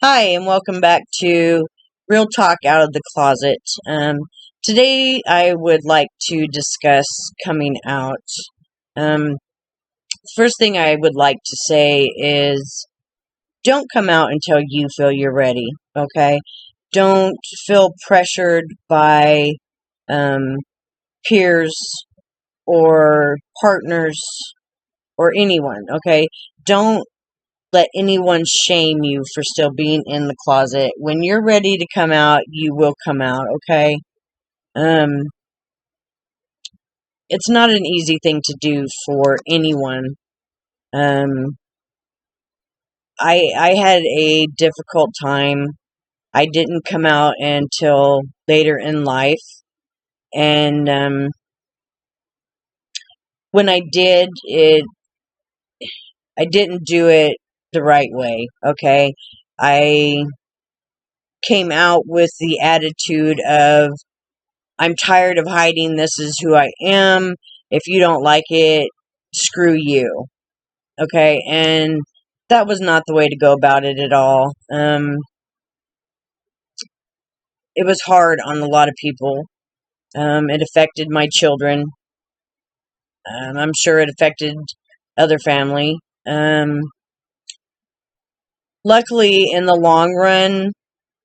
Hi, and welcome back to Real Talk Out of the Closet. Today, I would like to discuss coming out. Um, First thing I would like to say is don't come out until you feel you're ready, okay? Don't feel pressured by um, peers or partners or anyone, okay? Don't let anyone shame you for still being in the closet. When you're ready to come out, you will come out, okay? Um, it's not an easy thing to do for anyone. Um, I had a difficult time. I didn't come out until later in life, and when I did, I didn't do it the right way, okay? I came out with the attitude of, I'm tired of hiding. This is who I am. If you don't like it, screw you. Okay, and that was not the way to go about it at all. It was hard on a lot of people. It affected my children. I'm sure it affected other family. Luckily, in the long run,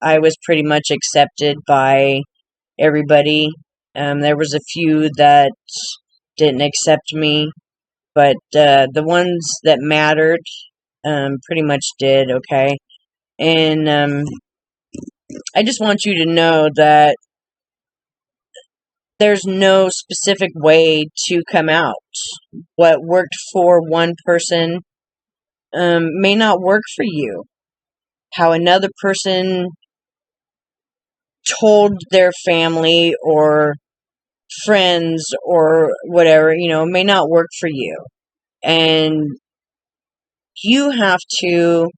I was pretty much accepted by everybody. There was a few that didn't accept me, but the ones that mattered pretty much did, okay? And I just want you to know that there's no specific way to come out. What worked for one person may not work for you. How another person told their family or friends or whatever, may not work for you. And you have to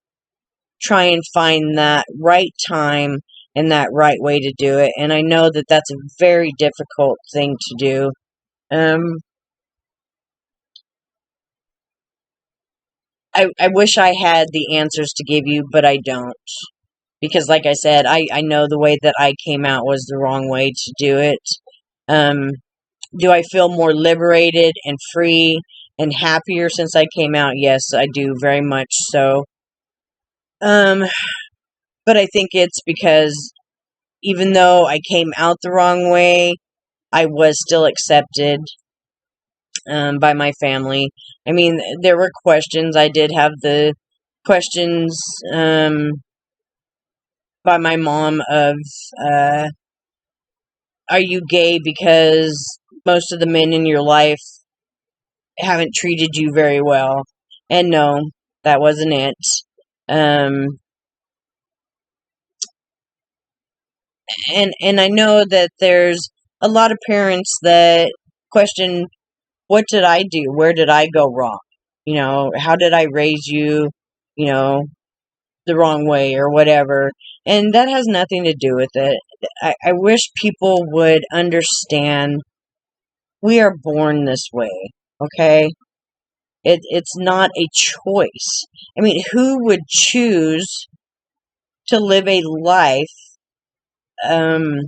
try and find that right time and that right way to do it. And I know that that's a very difficult thing to do. I wish I had the answers to give you, but I don't. Because, like I said, I know the way that I came out was the wrong way to do it. Um, do I feel more liberated and free and happier since I came out? Yes, I do, very much so. Um, but I think it's because even though I came out the wrong way, I was still accepted by my family. I mean, there were questions. I did have the questions by my mom of, are you gay because most of the men in your life haven't treated you very well? And no, that wasn't it. Um, and I know that there's a lot of parents that question, what did I do? Where did I go wrong? How did I raise you, you know, the wrong way or whatever? And that has nothing to do with it. I wish people would understand we are born this way, okay? It's not a choice. I mean, who would choose to live a life um,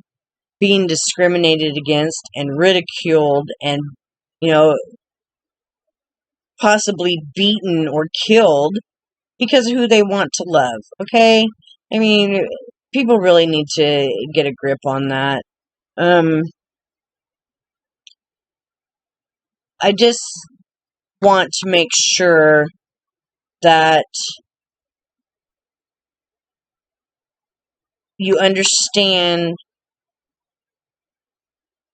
being discriminated against and ridiculed and, you know, possibly beaten or killed because of who they want to love, okay? I mean, people really need to get a grip on that. I just want to make sure that you understand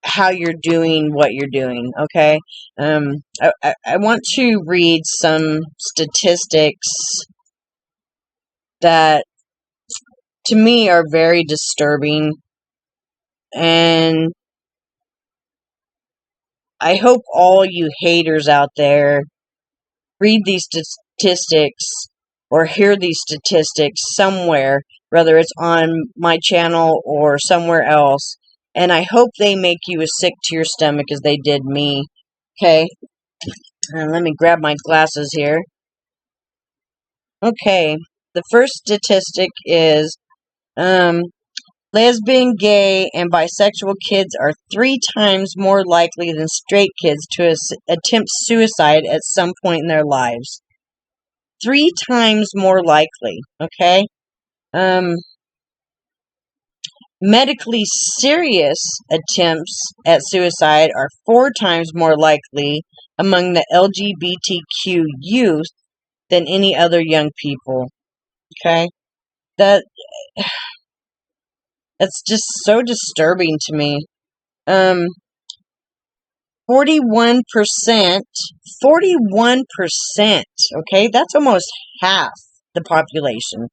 how you're doing what you're doing, okay? I want to read some statistics that to me are very disturbing, and I hope all you haters out there read these statistics or hear these statistics somewhere, whether it's on my channel or somewhere else, and I hope they make you as sick to your stomach as they did me, okay? Let me grab my glasses here. Okay. The first statistic is lesbian, gay, and bisexual kids are 3 times more likely than straight kids to attempt suicide at some point in their lives. 3 times more likely, okay? Medically serious attempts at suicide are 4 times more likely among the LGBTQ youth than any other young people. Okay? That's just so disturbing to me. 41%, okay? That's almost half the population.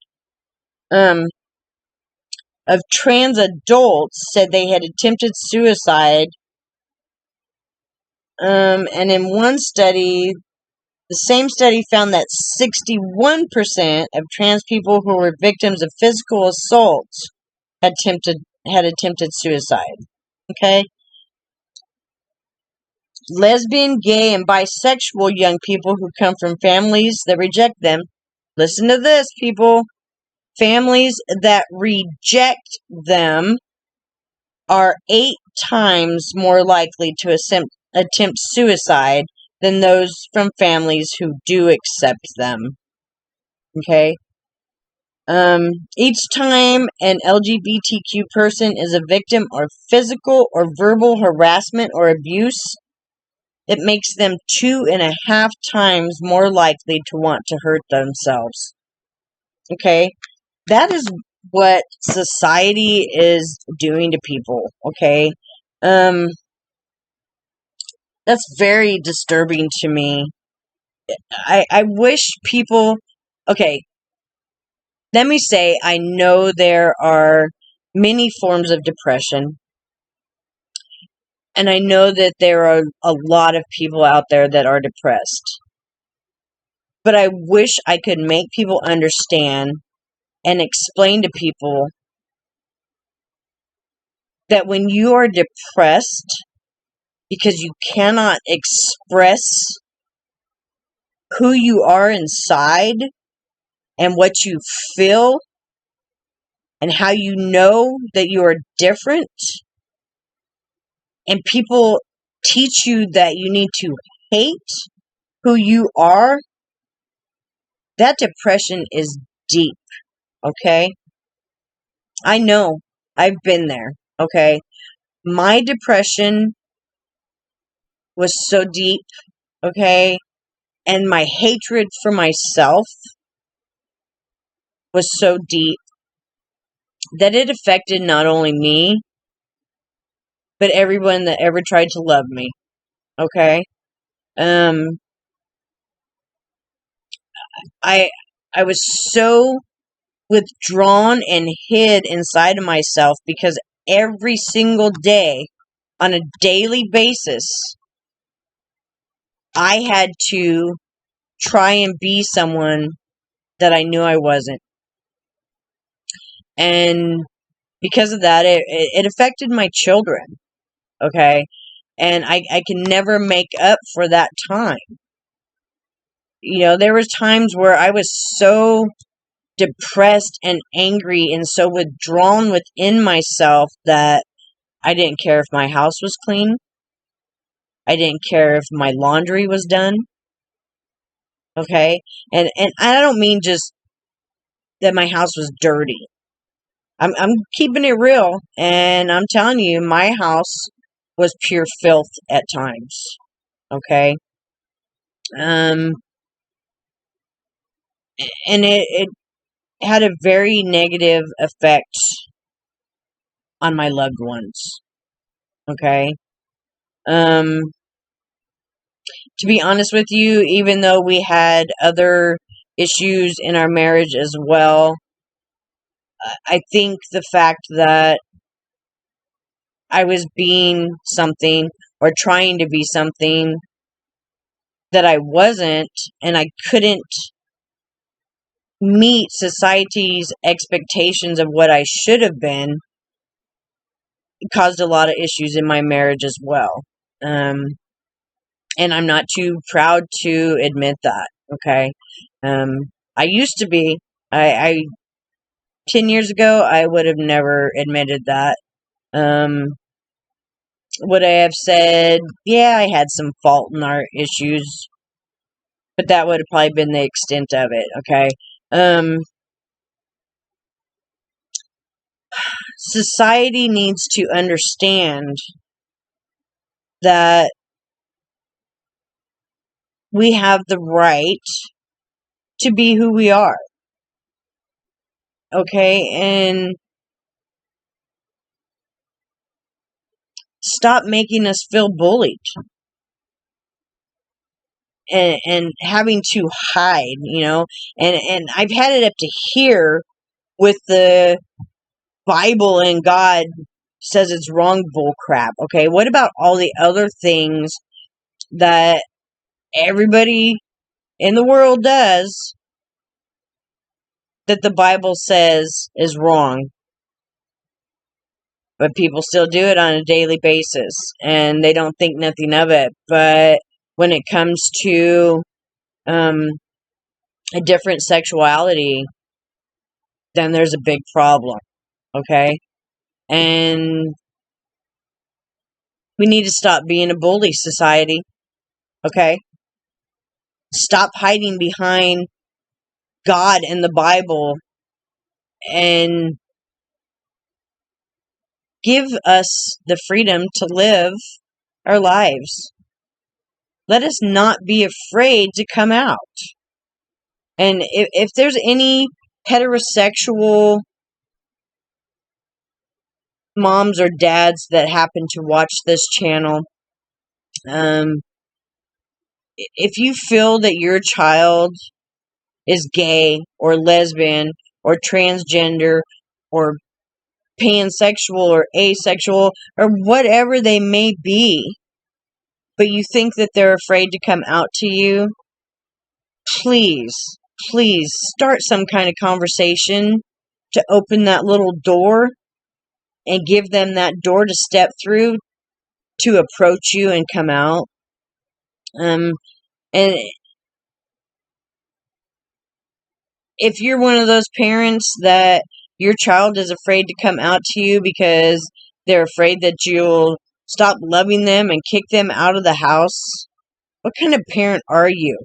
Of trans adults said they had attempted suicide. And in one study, the same study found that 61% of trans people who were victims of physical assault had attempted suicide. Okay? Lesbian, gay, and bisexual young people who come from families that reject them. Listen to this, people. Families that reject them are 8 times more likely to attempt suicide than those from families who do accept them. Okay? Each time an LGBTQ person is a victim of physical or verbal harassment or abuse, it makes them 2.5 times more likely to want to hurt themselves. Okay? That is what society is doing to people, okay? That's very disturbing to me. I wish people... Okay, let me say, I know there are many forms of depression, and I know that there are a lot of people out there that are depressed. But I wish I could make people understand and explain to people that when you are depressed because you cannot express who you are inside and what you feel and how you know that you are different, and people teach you that you need to hate who you are, that depression is deep, okay? I know. I've been there, okay? My depression was so deep, okay? And my hatred for myself was so deep that it affected not only me, but everyone that ever tried to love me, okay? I was so withdrawn and hid inside of myself because every single day, on a daily basis, I had to try and be someone that I knew I wasn't. And because of that, it affected my children, okay? And I can never make up for that time. You know, there was times where I was so depressed and angry and so withdrawn within myself that I didn't care if my house was clean. I didn't care if my laundry was done. Okay? And I don't mean just that my house was dirty. I'm keeping it real, and I'm telling you, my house was pure filth at times. Okay? And it had a very negative effect on my loved ones. Okay? To be honest with you, even though we had other issues in our marriage as well, I think the fact that I was being something or trying to be something that I wasn't, and I couldn't meet society's expectations of what I should have been, it caused a lot of issues in my marriage as well. And I'm not too proud to admit that, okay? I used to be, I 10 years ago, I would have never admitted that. Would I have said, yeah, I had some fault in our issues, but that would have probably been the extent of it, okay? Society needs to understand that we have the right to be who we are, okay? And stop making us feel bullied and having to hide, and I've had it up to here with the Bible and God says it's wrong bull crap. Okay, what about all the other things that everybody in the world does that the Bible says is wrong? But people still do it on a daily basis and they don't think nothing of it. But when it comes to a different sexuality, then there's a big problem. Okay? And we need to stop being a bully society. Okay? Stop hiding behind God and the Bible and give us the freedom to live our lives. Let us not be afraid to come out. And if there's any heterosexual moms or dads that happen to watch this channel, if you feel that your child is gay or lesbian or transgender or pansexual or asexual or whatever they may be, but you think that they're afraid to come out to you, please start some kind of conversation to open that little door and give them that door to step through to approach you and come out. And if you're one of those parents that your child is afraid to come out to you because they're afraid that you'll stop loving them and kick them out of the house, what kind of parent are you?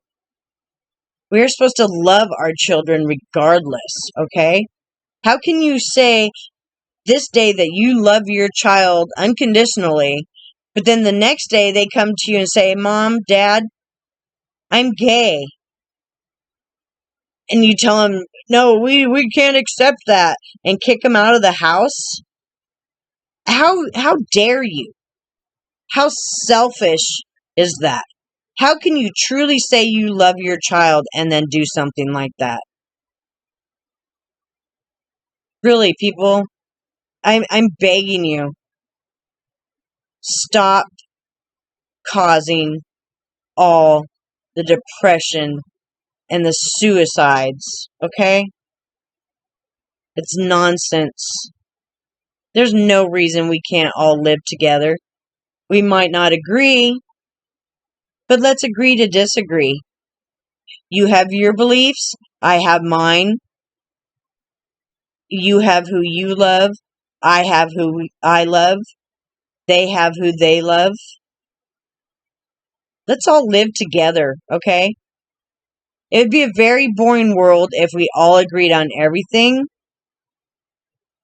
We're supposed to love our children regardless, okay? How can you say this day that you love your child unconditionally, but then the next day they come to you and say, Mom, Dad, I'm gay. And you tell them, no, we can't accept that, and kick them out of the house? How dare you? How selfish is that? How can you truly say you love your child and then do something like that? Really, people, I'm begging you, stop causing all the depression and the suicides, okay? It's nonsense. There's no reason we can't all live together. We might not agree, but let's agree to disagree. You have your beliefs, I have mine. You have who you love, I have who I love. They have who they love. Let's all live together, okay? It would be a very boring world if we all agreed on everything.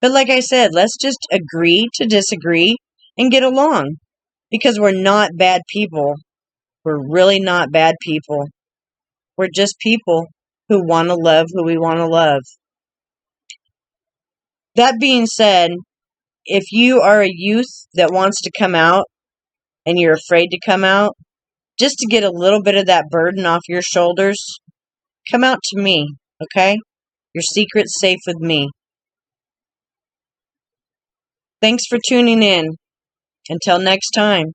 But like I said, let's just agree to disagree and get along. Because we're not bad people. We're really not bad people. We're just people who want to love who we want to love. That being said, if you are a youth that wants to come out and you're afraid to come out, just to get a little bit of that burden off your shoulders, come out to me, okay? Your secret's safe with me. Thanks for tuning in. Until next time.